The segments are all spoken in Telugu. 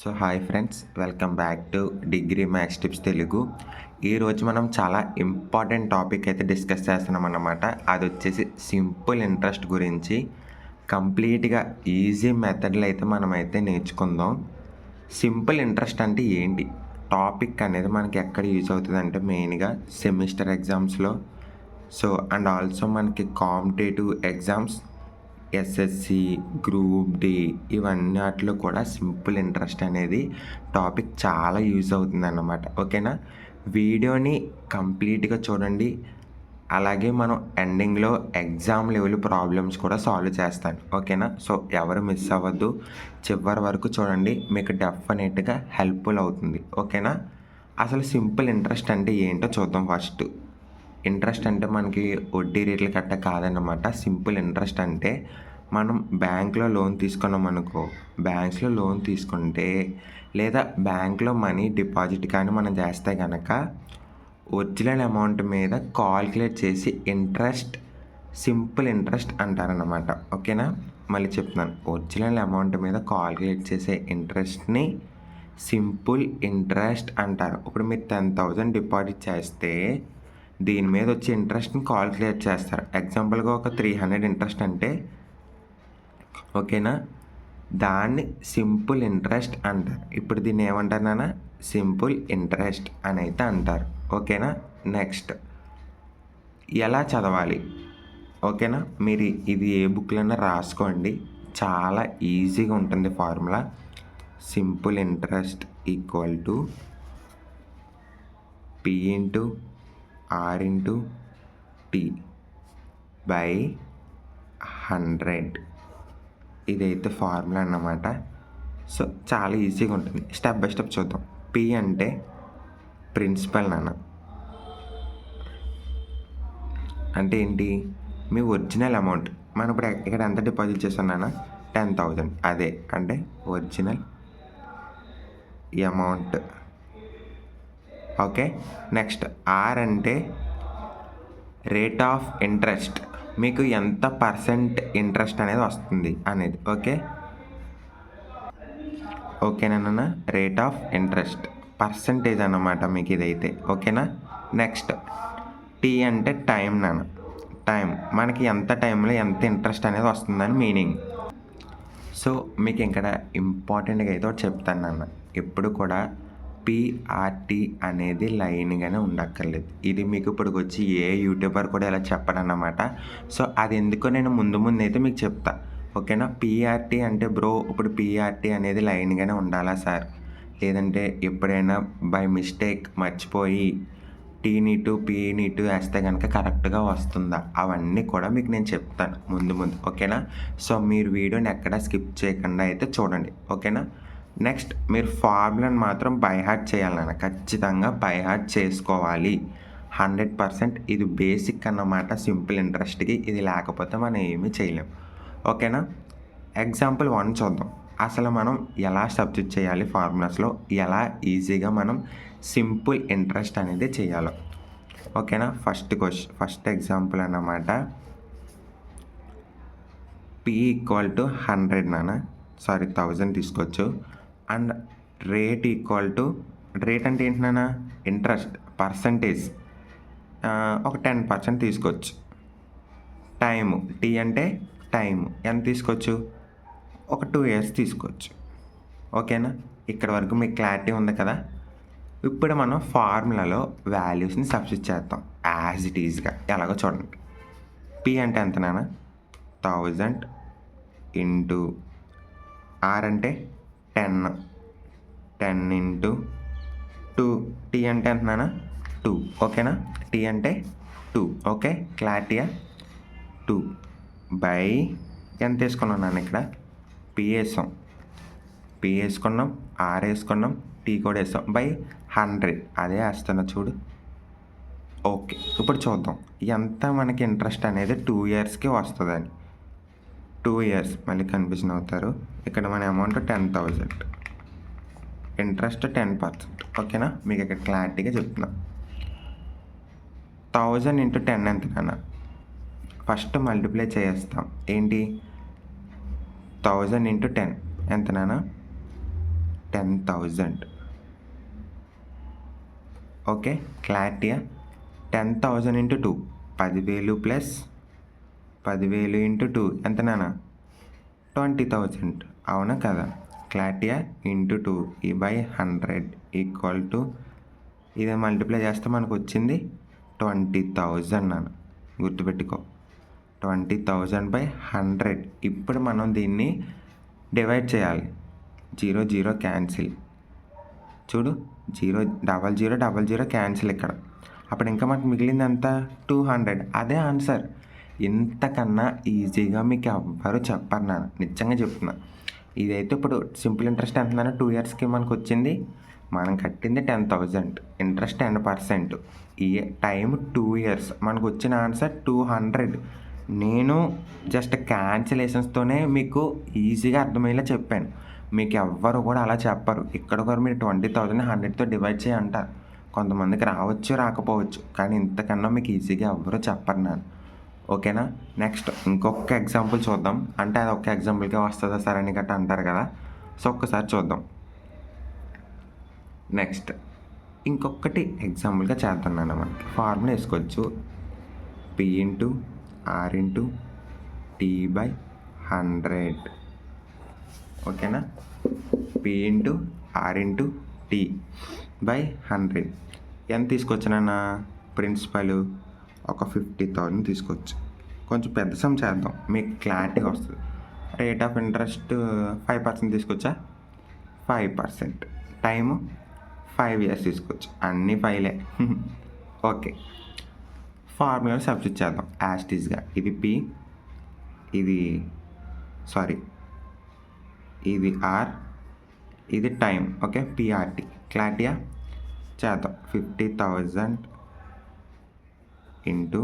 So hi friends, welcome back to degree maths tips Telugu. ఈరోజు మనం చాలా ఇంపార్టెంట్ టాపిక్ అయితే డిస్కస్ చేస్తున్నాం అన్నమాట. అది వచ్చేసి సింపుల్ ఇంట్రెస్ట్ గురించి కంప్లీట్గా ఈజీ మెథడ్లు అయితే మనమైతే నేర్చుకుందాం. సింపుల్ ఇంట్రెస్ట్ అంటే ఏంటి, టాపిక్ అనేది మనకి ఎక్కడ యూజ్ అవుతుంది అంటే మెయిన్గా సెమిస్టర్ ఎగ్జామ్స్లో, సో అండ్ ఆల్సో మనకి competitive exams, SSC, group D, ఇవన్నీ వాటిలో కూడా సింపుల్ ఇంట్రెస్ట్ అనేది టాపిక్ చాలా యూజ్ అవుతుంది అన్నమాట. ఓకేనా, వీడియోని కంప్లీట్గా చూడండి. అలాగే మనం ఎండింగ్లో ఎగ్జామ్ లెవెల్ ప్రాబ్లమ్స్ కూడా సాల్వ్ చేస్తాను. ఓకేనా, సో ఎవరు మిస్ అవ్వద్దు, చివరి వరకు చూడండి, మీకు డెఫినెట్గా హెల్ప్ఫుల్ అవుతుంది. ఓకేనా, అసలు సింపుల్ ఇంట్రెస్ట్ అంటే ఏంటో చూద్దాం. ఫస్ట్, ఇంట్రెస్ట్ అంటే మనకి వడ్డీ రేట్లు కట్ట కాదన్నమాట. సింపుల్ ఇంట్రెస్ట్ అంటే మనం బ్యాంక్లో లోన్ తీసుకున్నాం అనుకో, బ్యాంక్స్లో లోన్ తీసుకుంటే లేదా బ్యాంక్లో మనీ డిపాజిట్ కానీ మనం చేస్తే కనుక ఒరిజినల్ అమౌంట్ మీద కాల్కులేట్ చేసి ఇంట్రెస్ట్, సింపుల్ ఇంట్రెస్ట్ అంటారన్నమాట. ఓకేనా, మళ్ళీ చెప్తున్నాను, ఒరిజినల్ అమౌంట్ మీద కాల్కులేట్ చేసే ఇంట్రెస్ట్ని సింపుల్ ఇంట్రెస్ట్ అంటారు. ఇప్పుడు మీరు 10,000 డిపాజిట్ చేస్తే దీని మీద వచ్చే ఇంట్రెస్ట్ని కాల్కులేట్ చేస్తారు. ఎగ్జాంపుల్గా ఒక 300 ఇంట్రెస్ట్ అంటే, ఓకేనా, దాన్ని సింపుల్ ఇంట్రెస్ట్ అంటారు. ఇప్పుడు దీన్ని ఏమంటారు నాన్న, సింపుల్ ఇంట్రెస్ట్ అని అయితే అంటారు. ఓకేనా, నెక్స్ట్ ఎలా చదవాలి, ఓకేనా, మీరు ఇది ఏ బుక్లైనా రాసుకోండి, చాలా ఈజీగా ఉంటుంది formula. Simple interest equal to P into R into T by 100. ఇదైతే ఫార్ములా అన్నమాట. సో చాలా ఈజీగా ఉంటుంది. స్టెప్ బై స్టెప్ చూద్దాం. పి అంటే ప్రిన్సిపల్ నాన్న, అంటే ఏంటి, మీ ఒరిజినల్ అమౌంట్. మనం ఇప్పుడు ఇక్కడ ఎంత డిపాజిట్ చేస్తాం నాన్న, 10,000, అదే అంటే original amount. Okay, next R అంటే రేట్ ఆఫ్ ఇంట్రెస్ట్, మీకు ఎంత పర్సెంట్ ఇంట్రెస్ట్ అనేది వస్తుంది అనేది. ఓకేనా, రేట్ ఆఫ్ ఇంట్రెస్ట్ పర్సంటేజ్ అన్నమాట మీకు ఇదైతే. ఓకేనా, నెక్స్ట్ టీ అంటే టైం నాన్న, టైం, మనకి ఎంత టైంలో ఎంత ఇంట్రెస్ట్ అనేది వస్తుందని మీనింగ్. సో మీకు ఇక్కడ ఇంపార్టెంట్గా అయితే ఒకటి చెప్తాను నాన్న, ఎప్పుడు కూడా పిఆర్టీ అనేది లైన్గానే ఉండక్కర్లేదు. ఇది మీకు ఇప్పుడు వచ్చి ఏ యూట్యూబర్ కూడా ఇలా చెప్పడన్నమాట. సో అది ఎందుకో నేను ముందు అయితే మీకు చెప్తా. ఓకేనా, పిఆర్టీ అంటే బ్రో, ఇప్పుడు పిఆర్టీ అనేది లైన్గానే ఉండాలా సార్, లేదంటే ఎప్పుడైనా బై మిస్టేక్ మర్చిపోయి పీ నీటు వేస్తే కనుక కరెక్ట్గా వస్తుందా, అవన్నీ కూడా మీకు నేను చెప్తాను ముందు. ఓకేనా, సో మీరు వీడియోని ఎక్కడ స్కిప్ చేయకుండా అయితే చూడండి. ఓకేనా, నెక్స్ట్ మీరు ఫార్ములాని మాత్రం బై హార్ట్ చేయాలన్న, ఖచ్చితంగా బై హార్ట్ చేసుకోవాలి 100%. ఇది బేసిక్ అన్నమాట సింపుల్ ఇంట్రెస్ట్కి. ఇది లేకపోతే మనం ఏమీ చేయలేం. ఓకేనా, ఎగ్జాంపుల్ 1 చూద్దాం. అసలు మనం ఎలా సబ్స్టిట్యూట్ చేయాలి ఫార్ములాస్లో, ఎలా ఈజీగా మనం సింపుల్ ఇంట్రెస్ట్ అనేది చేయాలో. ఓకేనా, ఫస్ట్ ఎగ్జాంపుల్ అన్నమాట. పి ఈక్వల్ టు 100 నాన్న, 1000 తీసుకోవచ్చు. And rate equal to, rate అంటే ఏంటి నాన్న, ఇంట్రెస్ట్ పర్సంటేజ్, ఒక 10% తీసుకోవచ్చు. టైము, టీ అంటే టైము, ఎంత తీసుకోవచ్చు, ఒక 2 years తీసుకోవచ్చు. ఓకేనా, ఇక్కడ వరకు మీకు క్లారిటీ ఉంది కదా. ఇప్పుడు మనం ఫార్ములాలో వాల్యూస్ని సబ్స్టిట్యూట్ చేద్దాం యాజ్ ఇట్ ఈజ్గా. ఎలాగో చూడండి. పి అంటే ఎంత నాన్న, 1000 ఇంటూ ఆర్ అంటే 10 ఇంటూ 2, టీ అంటే ఎంత నాన్న, 2. ఓకేనా, టీ అంటే 2. ఓకే, క్లారిటీయా. 2 బై ఎంత వేసుకున్నాం నాన్న, ఇక్కడ పి వేసుకున్నాం, ఆర్ వేసుకున్నాం, టీ కూడా వేస్తాం, బై 100 అదే వేస్తున్నా చూడు. ఓకే, ఇప్పుడు చూద్దాం ఎంత మనకి ఇంట్రెస్ట్ అనేది 2 yearsకి వస్తుందని. 2 years, మళ్ళీ కన్ఫ్యూజన్ అవుతారు. ఇక్కడ మన అమౌంట్ 10,000, ఇంట్రెస్ట్ 10%. ఓకేనా, మీకు ఇక్కడ క్లారిటీగా చెప్తున్నా. 1000 ఇంటూ 10 ఎంత నాన్న, ఫస్ట్ మల్టిప్లై చేస్తాం. ఏంటి, 1000 ఇంటూ 10 ఎంత నాన్న, 10,000. ఓకే, క్లారిటీయా? 10,000 ఇంటూ 2 10,000 ప్లస్ 10,000 ఇంటూ 2 ఎంత నాన్న? 20,000. అవునా కదా? క్లారిటీయా? ఇంటూ 2 ఈ బై 100 ఈక్వల్ టు ఇదే మల్టిప్లై చేస్తే మనకు వచ్చింది 20,000 నాన్న. గుర్తుపెట్టుకో, 20,000 బై 100. ఇప్పుడు మనం దీన్ని డివైడ్ చేయాలి. 0 0 క్యాన్సిల్. చూడు, 0 క్యాన్సిల్ ఇక్కడ. అప్పుడు ఇంకా మనకు మిగిలింది ఎంత? 200. అదే ఆన్సర్. ఇంతకన్నా ఈజీగా మీకు ఎవ్వరు చెప్పరు నాన్న, నిజంగా చెప్తున్నా. ఇదైతే ఇప్పుడు సింపుల్ ఇంట్రెస్ట్ ఎంత నాన్న? 2 ఇయర్స్కి మనకు వచ్చింది, మనం కట్టింది 10,000, ఇంట్రెస్ట్ 10%, ఈ టైం 2 ఇయర్స్, మనకు వచ్చిన ఆన్సర్ 200. నేను జస్ట్ క్యాన్సిలేషన్స్తోనే మీకు ఈజీగా అర్థమయ్యేలా చెప్పాను. మీకు ఎవ్వరు కూడా అలా చెప్పరు. ఇక్కడ కూడా మీరు 20,000 100తో డివైడ్ చేయంటారు. కొంతమందికి రావచ్చు, రాకపోవచ్చు, కానీ ఇంతకన్నా మీకు ఈజీగా ఎవ్వరూ చెప్పరు నాన్న. ఓకేనా? నెక్స్ట్ ఇంకొక ఎగ్జాంపుల్ చూద్దాం. అంటే అది ఒక్క ఎగ్జాంపుల్గా వస్తుందా సార్ అని గట్రా అంటారు కదా, సో ఒక్కసారి చూద్దాం. నెక్స్ట్ ఇంకొకటి ఎగ్జాంపుల్గా చేస్తున్నాను. మనకి ఫార్ములా వేసుకోవచ్చు, P into R into T by 100. ఓకేనా? P into R into T by 100. ఎంత తీసుకొచ్చానన్నా? ప్రిన్సిపల్ ఒక 50,000 తీసుకోవచ్చు. కొంచెం పెద్ద సమ్ చేద్దాం, మీకు క్లారిటీగా వస్తుంది. రేట్ ఆఫ్ ఇంట్రెస్ట్ 5% తీసుకొచ్చా, 5%. టైము 5 ఇయర్స్ తీసుకోవచ్చు, అన్నీ 5లే. ఓకే, ఫార్ములా సబ్స్టిట్యూట్ చేద్దాం యాస్టీస్గా. ఇది P, ఇది R, ఇది టైం. Okay, PRT. క్లారిటీయా? చేద్దాం. 50,000 ఇంటూ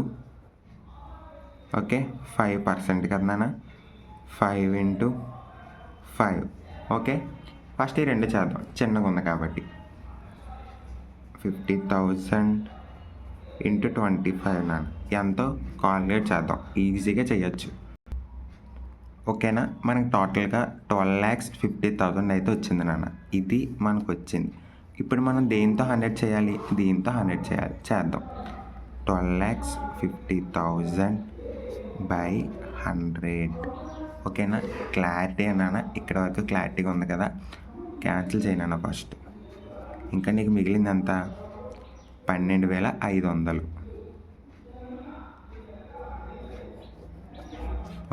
ఓకే 5% కదా నాన్న, 5 ఇంటూ 5. ఓకే, ఫస్ట్ ఈ రెండు చేద్దాం, చిన్నగా ఉంది కాబట్టి. 50,000 ఇంటూ 25 నాన్న, ఎంతో కాల్కులేట్ చేద్దాం, ఈజీగా చేయొచ్చు. ఓకేనా? మనకు టోటల్గా 12,50,000 అయితే వచ్చింది నాన్న. ఇది మనకు వచ్చింది. ఇప్పుడు మనం దేంతో 100 చేయాలి? దీంతో 100 చేయాలి. చేద్దాం. 12,50,000 బై 100. ఓకేనా? క్లారిటీ నాన్న, ఇక్కడ వరకు క్లారిటీగా ఉంది కదా. క్యాన్సిల్ చేయనా ఫస్ట్. ఇంకా నీకు మిగిలింది ఎంత? 12,500.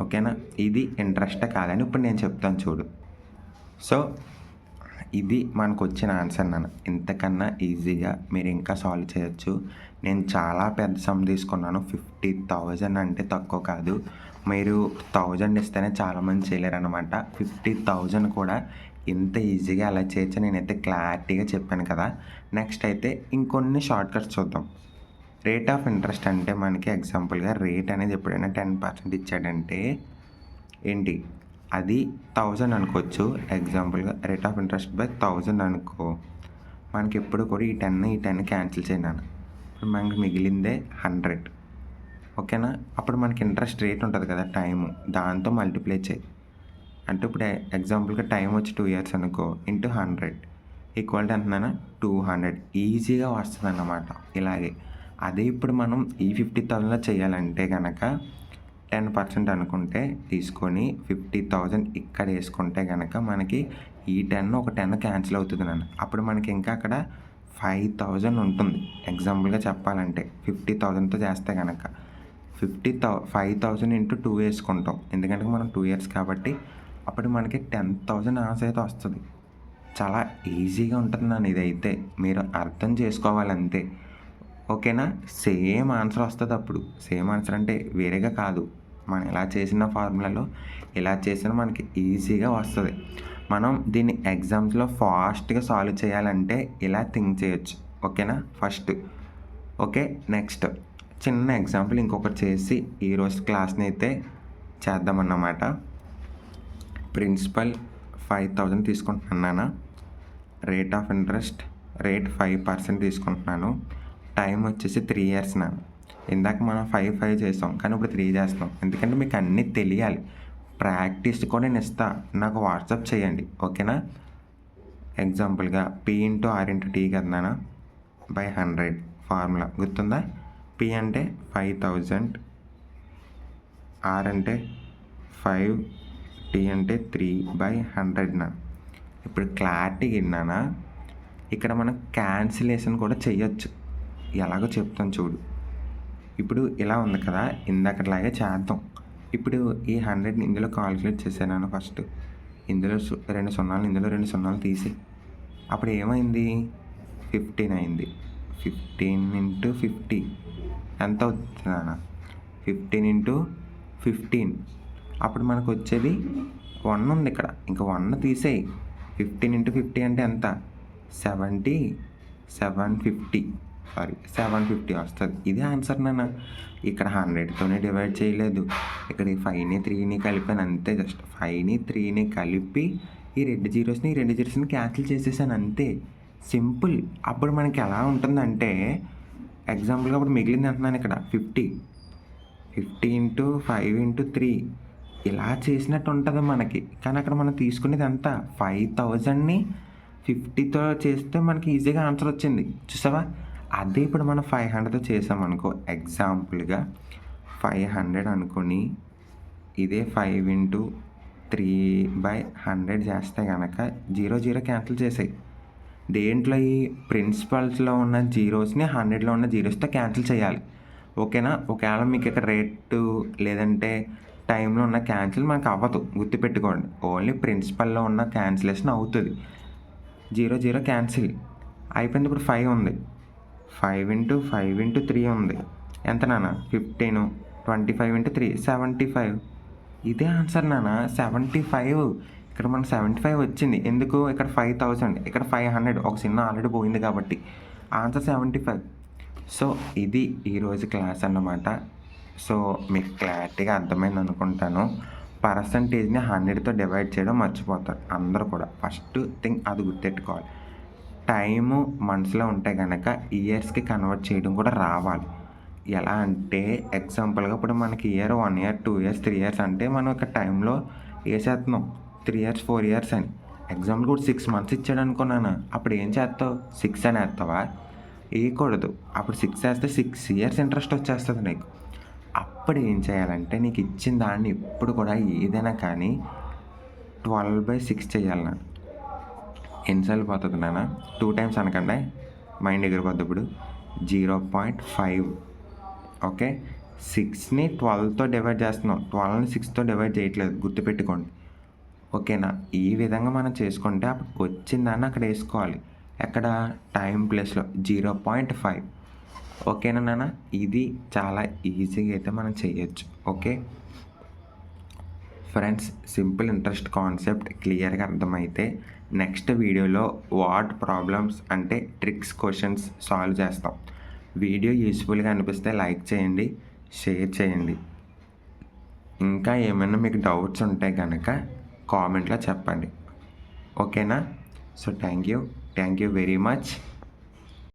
ఓకేనా? ఇది ఇంట్రెస్ట్ కాదని ఇప్పుడు నేను చెప్తాను చూడు. సో ఇది మనకు వచ్చిన ఆన్సర్ నాన్న. ఇంతకన్నా ఈజీగా మీరు ఇంకా సాల్వ్ చేయొచ్చు. నేను చాలా పెద్ద సమ్ తీసుకున్నాను. 50,000 అంటే తక్కువ కాదు. మీరు 1000 ఇస్తేనే చాలామంది చేయలేరు అనమాట. 50,000 కూడా ఇంత ఈజీగా అలా చేయొచ్చు నేనైతే క్లారిటీగా చెప్పాను కదా. నెక్స్ట్ అయితే ఇంకొన్ని షార్ట్ కట్స్ చూద్దాం. రేట్ ఆఫ్ ఇంట్రెస్ట్ అంటే మనకి ఎగ్జాంపుల్గా రేట్ అనేది ఎప్పుడైనా 10% ఇచ్చాడంటే ఏంటి, అది 1000 అనుకోవచ్చు. ఎగ్జాంపుల్గా రేట్ ఆఫ్ ఇంట్రెస్ట్ బై 1000 అనుకో. మనకి ఎప్పుడు కూడా ఈ 10 క్యాన్సిల్ చేయను. ఇప్పుడు మనకి మిగిలిందే 100. ఓకేనా? అప్పుడు మనకి ఇంట్రెస్ట్ రేట్ ఉంటుంది కదా టైము, దాంతో మల్టిప్లై చేయి. అంటే ఇప్పుడు ఎగ్జాంపుల్గా టైం వచ్చి 2 ఇయర్స్ అనుకో, ఇంటూ 100 ఈక్వల్ టు అంటున్నానా 200. ఈజీగా వస్తుంది అన్నమాట ఇలాగే. అదే ఇప్పుడు మనం ఈ 50,000లో చేయాలంటే కనుక 10% అనుకుంటే తీసుకొని 50,000 ఇక్కడ వేసుకుంటే కనుక మనకి ఈ 10 ఒక 10 క్యాన్సిల్ అవుతుంది నాన్న. అప్పుడు మనకి ఇంకా అక్కడ 5,000 ఉంటుంది. ఎగ్జాంపుల్గా చెప్పాలంటే 50,000తో చేస్తే కనుక 5,000 ఇంటూ 2 వేసుకుంటాం, ఎందుకంటే మనం 2 ఇయర్స్ కాబట్టి. అప్పుడు మనకి 10,000 ఆన్సర్ అయితే వస్తుంది. చాలా ఈజీగా ఉంటుంది నాన్న. ఇదైతే మీరు అర్థం చేసుకోవాలంతే. ఓకేనా? సేమ్ ఆన్సర్ వస్తుంది. అప్పుడు సేమ్ ఆన్సర్ అంటే వేరేగా కాదు, మనం ఎలా చేసిన ఫార్ములాలో ఎలా చేసినా మనకి ఈజీగా వస్తుంది. మనం దీన్ని ఎగ్జామ్స్లో ఫాస్ట్గా సాల్వ్ చేయాలంటే ఇలా థింక్ చేయొచ్చు. ఓకేనా? First okay. నెక్స్ట్ చిన్న ఎగ్జాంపుల్ ఇంకొకటి చేసి ఈరోజు క్లాస్ని అయితే చేద్దామన్నమాట. ప్రిన్సిపల్ 5,000 తీసుకుంటున్నాను. రేట్ ఆఫ్ ఇంట్రెస్ట్ రేట్ 5% తీసుకుంటున్నాను. టైం వచ్చేసి 3 ఇయర్స్ నాన్న. ఇందాక మనం 5 చేస్తాం, కానీ ఇప్పుడు 3 చేస్తాం. ఎందుకంటే మీకు అన్నీ తెలియాలి. ప్రాక్టీస్ కూడా నేను ఇస్తాను, నాకు వాట్సాప్ చేయండి. ఓకేనా? ఎగ్జాంపుల్గా P into R into T కదనా బై 100 ఫార్ములా గుర్తుందా? P అంటే 5000, R అంటే 5, T అంటే 3 బై 100 ఇప్పుడు క్లారిటీ విన్నానా? ఇక్కడ మనం క్యాన్సిలేషన్ కూడా చేయొచ్చు. ఎలాగో చెప్తాను చూడు. ఇప్పుడు ఇలా ఉంది కదా, ఇందాకట్లాగే చేద్దాం. ఇప్పుడు ఈ 100ని ఇందులో కాల్కులేట్ చేశాను ఫస్ట్. ఇందులో 2 సున్నాలు, ఇందులో 2 సున్నాలు తీసి అప్పుడు ఏమైంది? 15 అయింది. 15 ఇంటూ 50 ఎంత అవుతుందా? 15 ఇంటూ 15 అప్పుడు మనకు వచ్చేది 1 ఉంది ఇక్కడ. ఇంకా 1 తీసేయి. 15 ఇంటూ 50 అంటే ఎంత? 750 వస్తుంది. ఇదే ఆన్సర్ నాన్న. ఇక్కడ 100తోనే డివైడ్ చేయలేదు. ఇక్కడ ఈ 5ని 3ని కలిపాను అంతే. జస్ట్ 5ని 3ని కలిపి ఈ 2 జీరోస్ని క్యాన్సిల్ చేసేసాను అంతే. సింపుల్. అప్పుడు మనకి ఎలా ఉంటుందంటే ఎగ్జాంపుల్గా అప్పుడు మిగిలింది అంటున్నాను ఇక్కడ 50 ఇంటూ 5 ఇంటూ 3 ఇలా చేసినట్టు ఉంటుంది మనకి. కానీ అక్కడ మనం తీసుకునేది ఎంత? 5000ని 50తో చేస్తే మనకి ఈజీగా ఆన్సర్ వచ్చింది. చూసావా? అదే ఇప్పుడు మనం 500తో చేసామనుకో. ఎగ్జాంపుల్గా 500 అనుకొని ఇదే 5 ఇంటూ 3/100 చేస్తే కనుక 0 క్యాన్సిల్ చేసాయి. దేంట్లో ఈ ప్రిన్సిపల్స్లో ఉన్న జీరోస్ని 100లో ఉన్న జీరోస్తో క్యాన్సిల్ చేయాలి. ఓకేనా? ఒకవేళ మీకు ఇక్కడ రేటు లేదంటే టైంలో ఉన్న క్యాన్సిల్ మనకు అవ్వదు, గుర్తుపెట్టుకోండి. ఓన్లీ ప్రిన్సిపల్లో ఉన్న క్యాన్సిలేషన్ అవుతుంది. 0 క్యాన్సిల్ అయిపోయింది. ఇప్పుడు 5 ఉంది. 5 ఇంటూ 5 ఇంటూ 3 ఉంది. ఎంత నాన్న? 15. 25 ఇంటూ 3 75. ఇదే ఆన్సర్ నాన్న, 75. ఇక్కడ మనకు 75 వచ్చింది. ఎందుకు? ఇక్కడ 5000, ఇక్కడ 500. ఒక చిన్న ఆల్రెడీ పోయింది కాబట్టి ఆన్సర్ 75. సో ఇది ఈరోజు క్లాస్ అన్నమాట. సో మీకు క్లారిటీగా అర్థమైంది అనుకుంటాను. పర్సంటేజ్ని 100తో డివైడ్ చేయడం మర్చిపోతారు అందరూ కూడా. ఫస్ట్ థింగ్ అది గుర్తెట్టుకోవాలి. టైము మనసులో ఉంటే కనుక ఇయర్స్కి కన్వర్ట్ చేయడం కూడా రావాలి. ఎలా అంటే ఎగ్జాంపుల్గా ఇప్పుడు మనకి ఇయర్ 1 ఇయర్ 2 ఇయర్స్ 3 ఇయర్స్ అంటే మనం ఒక టైంలో వేసేస్తున్నాం 3 ఇయర్స్ 4 ఇయర్స్ అని. ఎగ్జాంపుల్ కూడా 6 మంత్స్ ఇచ్చాడు అనుకున్నాను. అప్పుడు ఏం చేస్తావు? 6 అని వేస్తావా? వేయకూడదు. అప్పుడు 6 వేస్తే 6 ఇయర్స్ ఇంట్రెస్ట్ వచ్చేస్తుంది నీకు. అప్పుడు ఏం చేయాలంటే నీకు ఇచ్చిన దాన్ని ఎప్పుడు కూడా ఏదైనా కానీ 12/6 చేయాలి నాన్న. ఎన్నిసార్లు పోతుంది నాన్న? 2 టైమ్స్ అనకండి, మైండ్ ఎగిరిపోద్ది. ఇప్పుడు 0.5. ఓకే, 6ని 12తో డివైడ్ చేస్తున్నాం, 12ని 6తో డివైడ్ చేయట్లేదు, గుర్తుపెట్టుకోండి. ఓకేనా? ఈ విధంగా మనం చేసుకుంటే అప్పుడు వచ్చిందాన్ని అక్కడ వేసుకోవాలి. ఎక్కడ? టైం ప్లేస్లో 0.5. ఓకేనా నాన్న? ఇది చాలా ఈజీగా అయితే మనం చేయొచ్చు. Okay friends, simple interest concept క్లియర్గా అర్థమైతే నెక్స్ట్ వీడియోలో వాట్ ప్రాబ్లమ్స్ అంటే ట్రిక్స్ క్వశ్చన్స్ సాల్వ్ చేస్తాం. వీడియో యూస్ఫుల్గా అనిపిస్తే లైక్ చేయండి, షేర్ చేయండి. ఇంకా ఏమైనా మీకు డౌట్స్ ఉంటే కనుక కామెంట్లో చెప్పండి. ఓకేనా? So thank you very much.